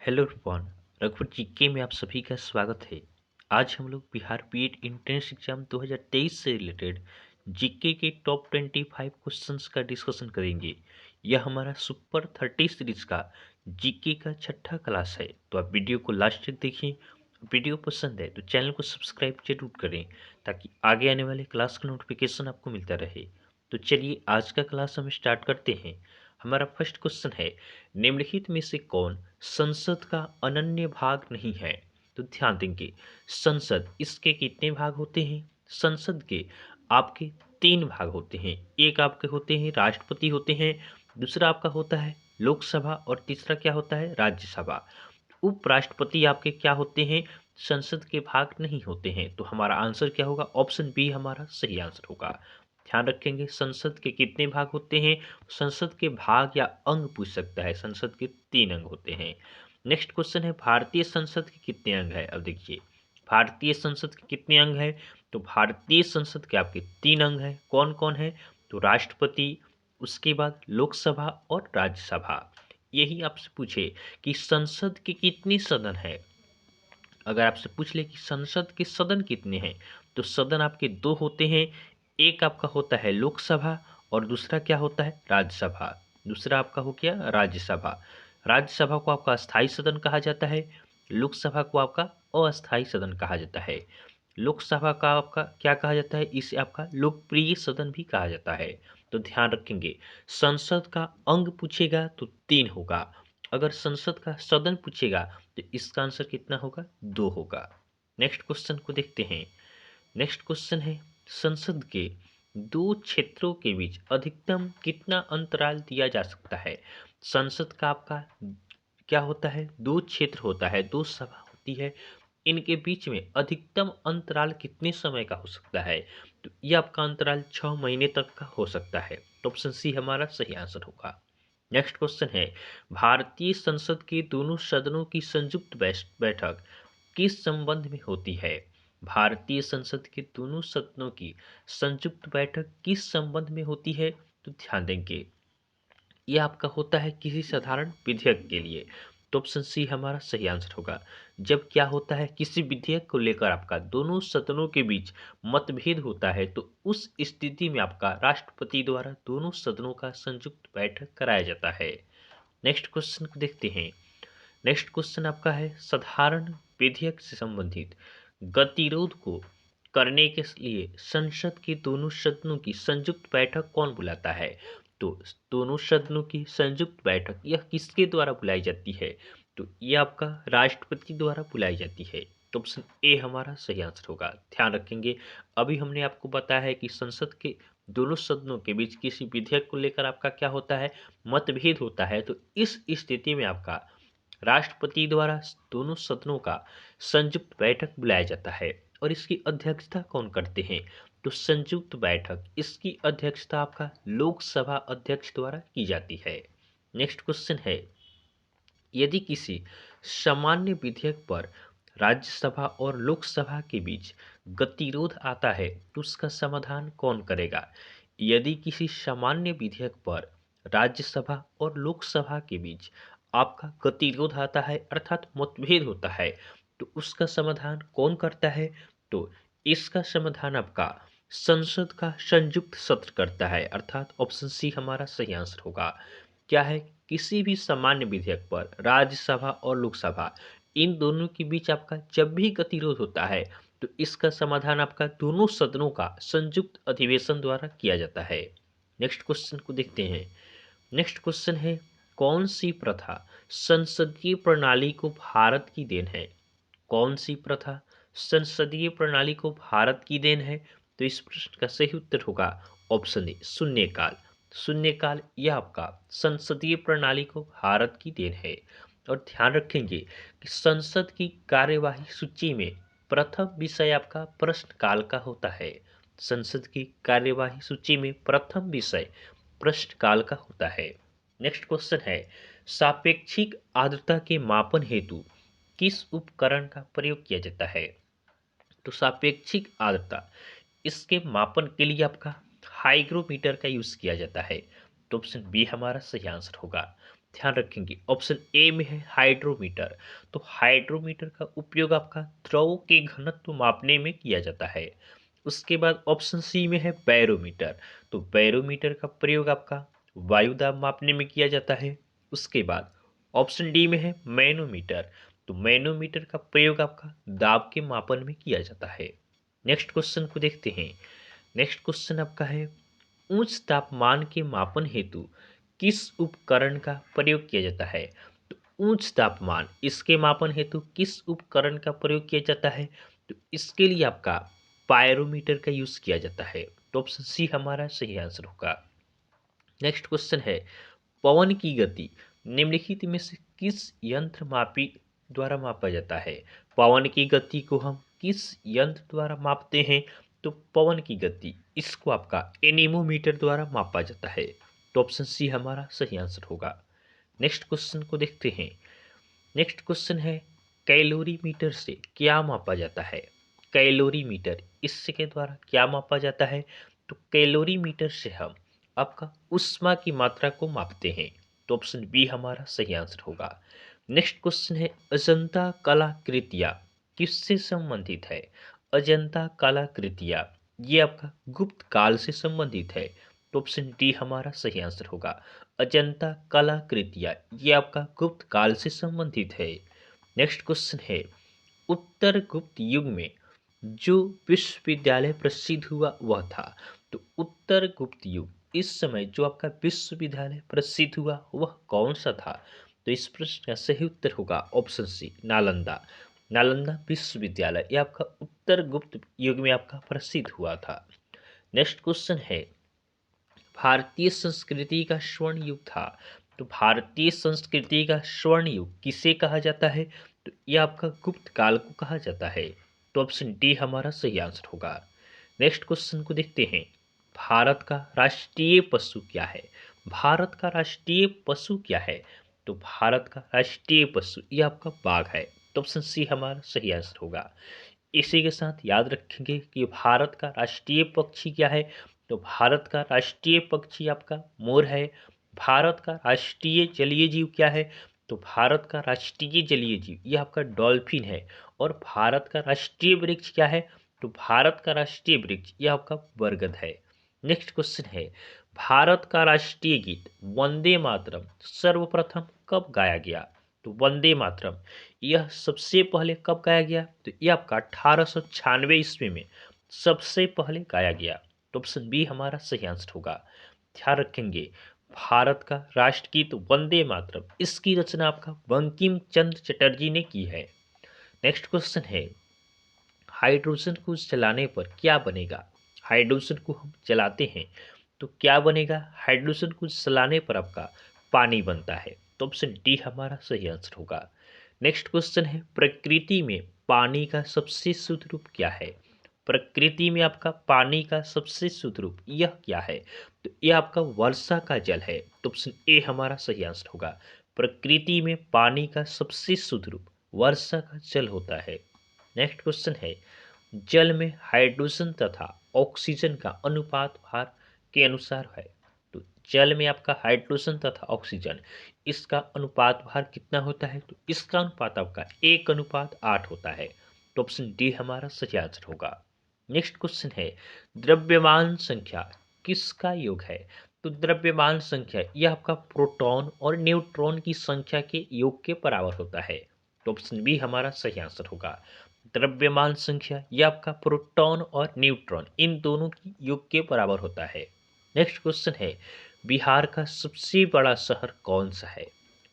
Hello everyone. रघुवर GK में आप सभी का स्वागत है। आज हम लोग बिहार बीएड एंट्रेंस एग्जाम 2023 से रिलेटेड जीके के टॉप 25 क्वेश्चंस का डिस्कशन करेंगे। यह हमारा सुपर 30 सीरीज का जीके का छठा क्लास है, तो आप वीडियो को लास्ट तक देखें। वीडियो पसंद है तो चैनल को सब्सक्राइब जरूर करें ताकि आगे आने वाले क्लास का नोटिफिकेशन आपको मिलता रहे। तो चलिए आज का क्लास हम स्टार्ट करते हैं। हमारा फर्स्ट क्वेश्चन है, निम्नलिखित में से कौन संसद का अनन्य भाग नहीं है? तो ध्यान देंगे, संसद इसके कितने भाग होते हैं? संसद के आपके तीन भाग होते हैं। एक आपके होते हैं राष्ट्रपति होते हैं, दूसरा आपका होता है लोकसभा और तीसरा क्या होता है राज्यसभा। उपराष्ट्रपति आपके क्या होते हैं? संसद के भाग नहीं होते हैं। तो हमारा आंसर क्या होगा? ऑप्शन बी हमारा सही आंसर होगा। ध्यान रखेंगे, संसद के कितने भाग होते हैं? संसद के भाग या अंग पूछ सकता है। संसद के तीन अंग होते हैं। नेक्स्ट क्वेश्चन है, भारतीय संसद के कितने अंग है? अब देखिए, भारतीय संसद के कितने अंग है? तो भारतीय संसद के आपके तीन अंग है। कौन कौन है? तो राष्ट्रपति, उसके बाद लोकसभा और राज्यसभा। यही आपसे पूछे कि संसद के कितने सदन है, अगर आपसे पूछ ले कि संसद के सदन कितने हैं, तो सदन आपके दो होते हैं। एक आपका होता है लोकसभा और दूसरा क्या होता है? राज्यसभा। दूसरा आपका हो गया राज्यसभा। राज्यसभा को आपका स्थायी सदन कहा जाता है, लोकसभा को आपका अस्थायी सदन कहा जाता है। लोकसभा का आपका क्या कहा जाता है? इसे आपका लोकप्रिय सदन भी कहा जाता है। तो ध्यान रखेंगे, संसद का अंग पूछेगा तो तीन होगा, अगर संसद का सदन पूछेगा तो इसका आंसर कितना होगा? दो होगा। नेक्स्ट क्वेश्चन को देखते हैं। नेक्स्ट क्वेश्चन है, संसद के दो क्षेत्रों के बीच अधिकतम कितना अंतराल दिया जा सकता है? संसद का आपका क्या होता है? दो क्षेत्र होता है, दो सभा होती है, इनके बीच में अधिकतम अंतराल कितने समय का हो सकता है? तो ये आपका अंतराल 6 महीने तक का हो सकता है। तो ऑप्शन सी हमारा सही आंसर होगा। नेक्स्ट क्वेश्चन है, भारतीय संसद के दोनों सदनों की संयुक्त बैठक किस संबंध में होती है? भारतीय संसद के दोनों सदनों की संयुक्त बैठक किस संबंध में होती है? तो ध्यान देंगे, ये आपका होता है किसी साधारण विधेयक के लिए। तो ऑप्शन सी हमारा सही आंसर होगा। जब क्या होता है, किसी विधेयक को लेकर आपका दोनों सदनों के बीच मतभेद होता है, तो उस स्थिति में आपका राष्ट्रपति द्वारा दोनों सदनों का संयुक्त बैठक कराया जाता है। नेक्स्ट क्वेश्चन को देखते हैं। नेक्स्ट क्वेश्चन आपका है, साधारण विधेयक से संबंधित गतिरोध को करने के लिए संसद के दोनों सदनों की संयुक्त बैठक कौन बुलाता है? तो दोनों सदनों की संयुक्त बैठक यह किसके द्वारा बुलाई जाती है? तो यह आपका राष्ट्रपति द्वारा बुलाई जाती है। तो ऑप्शन ए हमारा सही आंसर होगा। ध्यान रखेंगे, अभी हमने आपको बताया है कि संसद के दोनों सदनों के बीच किसी विधेयक को लेकर आपका क्या होता है? मतभेद होता है। तो इस स्थिति में आपका राष्ट्रपति द्वारा दोनों सदनों का संयुक्त बैठक बुलाया जाता है। और इसकी अध्यक्षता कौन करते हैं? तो संयुक्त बैठक इसकी अध्यक्षता आपका लोकसभा अध्यक्ष द्वारा की जाती है। नेक्स्ट क्वेश्चन है, यदि किसी सामान्य विधेयक पर राज्यसभा और लोकसभा के बीच गतिरोध आता है तो उसका समाधान कौन करेगा? यदि किसी सामान्य विधेयक पर राज्यसभा और लोकसभा के बीच आपका गतिरोध आता है, अर्थात मतभेद होता है, तो उसका समाधान कौन करता है? तो इसका समाधान आपका संसद का संयुक्त सत्र करता है, अर्थात ऑप्शन सी हमारा सही आंसर होगा। क्या है, किसी भी सामान्य विधेयक पर राज्यसभा और लोकसभा इन दोनों के बीच आपका जब भी गतिरोध होता है, तो इसका समाधान आपका दोनों सदनों का संयुक्त अधिवेशन द्वारा किया जाता है। नेक्स्ट क्वेश्चन को देखते हैं। नेक्स्ट क्वेश्चन है, कौन सी प्रथा संसदीय प्रणाली को भारत की देन है? कौन सी प्रथा संसदीय प्रणाली को भारत की देन है? तो इस प्रश्न का सही उत्तर होगा ऑप्शन ए शून्यकाल। शून्यकाल यह आपका संसदीय प्रणाली को भारत की देन है। और ध्यान रखेंगे कि संसद की कार्यवाही सूची में प्रथम विषय आपका प्रश्नकाल का होता है। संसद की कार्यवाही सूची में प्रथम विषय प्रश्नकाल का होता है। नेक्स्ट क्वेश्चन है, सापेक्षिक आर्द्रता के मापन हेतु किस उपकरण का प्रयोग किया जाता है? तो सापेक्षिक आर्द्रता इसके मापन के लिए आपका हाइग्रोमीटर का यूज किया जाता है। तो ऑप्शन बी हमारा सही आंसर होगा। ध्यान रखेंगे ऑप्शन ए में है हाइड्रोमीटर। तो हाइड्रोमीटर का उपयोग आपका द्रव के घनत्व मापने में किया जाता है। उसके बाद ऑप्शन सी में है बैरोमीटर। तो बैरोमीटर का प्रयोग आपका वायु दाब मापने में किया जाता है। उसके बाद ऑप्शन डी में है मैनोमीटर। तो मैनोमीटर का प्रयोग आपका दाब के मापन में किया जाता है। नेक्स्ट क्वेश्चन को देखते हैं। नेक्स्ट क्वेश्चन आपका है उच्च तापमान के मापन हेतु किस उपकरण का प्रयोग किया जाता है। तो उच्च तापमान इसके मापन हेतु किस उपकरण का प्रयोग किया जाता है। तो इसके लिए आपका पायरोमीटर का यूज किया जाता है। तो ऑप्शन सी हमारा सही आंसर होगा। नेक्स्ट क्वेश्चन है पवन की गति निम्नलिखित में से किस यंत्र मापी द्वारा मापा जाता है। पवन की गति को हम किस यंत्र द्वारा मापते हैं। तो पवन की गति इसको आपका एनीमोमीटर द्वारा मापा जाता है। तो ऑप्शन सी हमारा सही आंसर होगा। नेक्स्ट क्वेश्चन को देखते हैं। नेक्स्ट क्वेश्चन है कैलोरीमीटर से क्या मापा जाता है। कैलोरीमीटर इससे के द्वारा क्या मापा जाता है। तो कैलोरीमीटर से हम आपका ऊष्मा की मात्रा को मापते हैं। तो ऑप्शन बी हमारा सही आंसर होगा। नेक्स्ट क्वेश्चन है अजंता कलाकृतियां किससे संबंधित है। अजंता कलाकृतियां ये आपका गुप्त काल से संबंधित है। तो ऑप्शन डी हमारा सही आंसर होगा। अजंता कलाकृतियां ये आपका गुप्त काल से संबंधित है। नेक्स्ट क्वेश्चन है उत्तर गुप्त युग में जो विश्वविद्यालय प्रसिद्ध हुआ वह था। तो उत्तर गुप्त युग इस समय जो आपका विश्वविद्यालय प्रसिद्ध हुआ वह कौन सा था। तो इस प्रश्न का सही उत्तर होगा ऑप्शन सी नालंदा। नालंदा विश्वविद्यालय ये आपका उत्तर गुप्त युग में आपका प्रसिद्ध हुआ था। नेक्स्ट क्वेश्चन है भारतीय संस्कृति का स्वर्ण युग था। तो भारतीय संस्कृति का स्वर्ण युग किसे कहा जाता है। तो यह आपका गुप्त काल को कहा जाता है। तो ऑप्शन डी हमारा सही आंसर होगा। नेक्स्ट क्वेश्चन को देखते हैं। भारत का राष्ट्रीय पशु क्या है। भारत का राष्ट्रीय पशु क्या है। तो भारत का राष्ट्रीय पशु यह आपका बाघ है। तो ऑप्शन सी हमारा सही आंसर होगा। इसी के साथ याद रखेंगे कि भारत का राष्ट्रीय पक्षी क्या है। तो भारत का राष्ट्रीय पक्षी आपका मोर है। भारत का राष्ट्रीय जलीय जीव क्या है। तो भारत का राष्ट्रीय जलीय जीव ये आपका डॉल्फिन है। और भारत का राष्ट्रीय वृक्ष क्या है। तो भारत का राष्ट्रीय वृक्ष ये आपका बरगद है। नेक्स्ट क्वेश्चन है भारत का राष्ट्रीय गीत वंदे मातरम सर्वप्रथम कब गाया गया। तो वंदे मातरम यह सबसे पहले कब गाया गया। तो यह आपका 1896 ईस्वी में सबसे पहले गाया गया। तो ऑप्शन बी हमारा सही आंसर होगा। ध्यान रखेंगे भारत का राष्ट्रगीत वंदे मातरम इसकी रचना आपका बंकिम चंद्र चटर्जी ने की है। नेक्स्ट क्वेश्चन है हाइड्रोजन को जलाने पर क्या बनेगा। हाइड्रोजन को हम जलाते हैं तो क्या बनेगा। हाइड्रोजन को जलाने पर आपका पानी बनता है। तो ऑप्शन डी हमारा सही आंसर होगा। नेक्स्ट क्वेश्चन है प्रकृति में पानी का सबसे शुद्ध रूप क्या है। प्रकृति में आपका पानी का सबसे शुद्ध रूप यह क्या है। तो यह आपका वर्षा का जल है। तो ऑप्शन ए हमारा सही आंसर होगा। प्रकृति में पानी का सबसे शुद्ध रूप वर्षा का जल होता है। नेक्स्ट क्वेश्चन है जल में हाइड्रोजन तथा ऑक्सीजन का अनुपात भार के अनुसार है। तो जल में आपका हाइड्रोजन तथा ऑक्सीजन इसका अनुपात भार कितना होता है। तो इसका अनुपात आपका 1:8 होता है। तो ऑप्शन डी हमारा सही आंसर होगा। नेक्स्ट क्वेश्चन है द्रव्यमान संख्या किसका योग है। तो द्रव्यमान संख्या यह आपका प्रोटॉन और न्यूट्रॉन की संख्या के योग के बराबर होता है। तो ऑप्शन बी हमारा सही आंसर होगा। द्रव्यमान संख्या यह आपका प्रोटॉन और न्यूट्रॉन इन दोनों की योग के बराबर होता है। नेक्स्ट क्वेश्चन है बिहार का सबसे बड़ा शहर कौन सा है।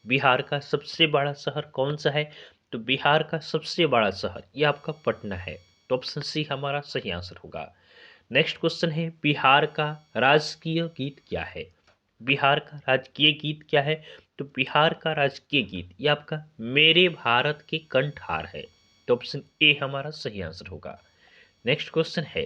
बिहार का सबसे बड़ा शहर कौन सा है। तो बिहार का सबसे बड़ा शहर यह आपका पटना है। तो ऑप्शन सी हमारा सही आंसर होगा। नेक्स्ट क्वेश्चन है बिहार का राजकीय गीत क्या है। बिहार का राजकीय गीत क्या है। तो बिहार का राजकीय गीत यह आपका मेरे भारत के कंठहार है। तो ऑप्शन ए हमारा सही आंसर होगा। नेक्स्ट क्वेश्चन है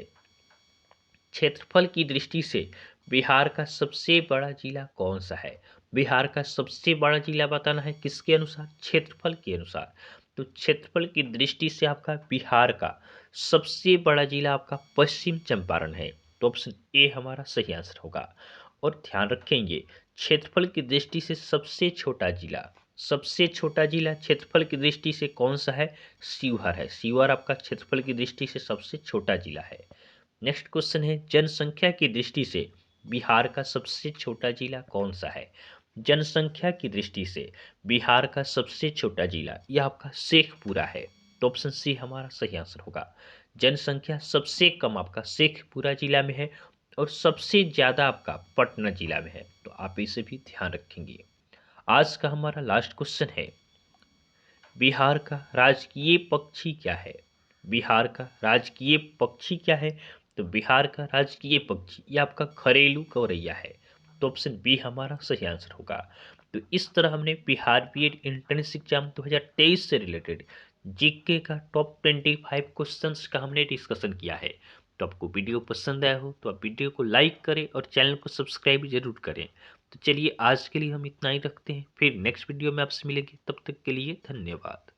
क्षेत्रफल की दृष्टि से बिहार का सबसे बड़ा जिला कौन सा है। बिहार का सबसे बड़ा जिला बताना है किसके अनुसार क्षेत्रफल के अनुसार। तो क्षेत्रफल की दृष्टि से आपका बिहार का सबसे बड़ा जिला आपका पश्चिम चंपारण है। तो ऑप्शन ए हमारा सही आंसर होगा। और ध्यान रखेंगे क्षेत्रफल की दृष्टि से सबसे छोटा जिला, सबसे छोटा जिला क्षेत्रफल की दृष्टि से कौन सा है? शिवहर है। शिवहर आपका क्षेत्रफल की दृष्टि से सबसे छोटा जिला है। नेक्स्ट क्वेश्चन है, जनसंख्या की दृष्टि से बिहार का सबसे छोटा जिला कौन सा है? जनसंख्या की दृष्टि से बिहार का सबसे छोटा जिला यह आपका शेखपुरा है। तो ऑप्शन सी हमारा सही आंसर होगा। जनसंख्या सबसे कम आपका शेखपुरा जिला में है और सबसे ज्यादा आपका पटना जिला में है। तो आप इसे भी ध्यान रखेंगे। आज का हमारा लास्ट क्वेश्चन है, बिहार का राजकीय पक्षी क्या है? बिहार का राजकीय पक्षी क्या है? तो बिहार का राजकीय पक्षी ये आपका घरेलू गौरैया है। तो ऑप्शन बी हमारा सही आंसर होगा। तो इस तरह हमने बिहार बीएड एंट्रेंस एग्जाम 2023 से रिलेटेड जीके का टॉप 25 क्वेश्चंस का हमने डिस्कशन किया है। तो आपको वीडियो पसंद आया हो तो आप वीडियो को लाइक करें और चैनल को सब्सक्राइब जरूर करें। तो चलिए आज के लिए हम इतना ही रखते हैं, फिर नेक्स्ट वीडियो में आपसे मिलेंगे, तब तक के लिए धन्यवाद।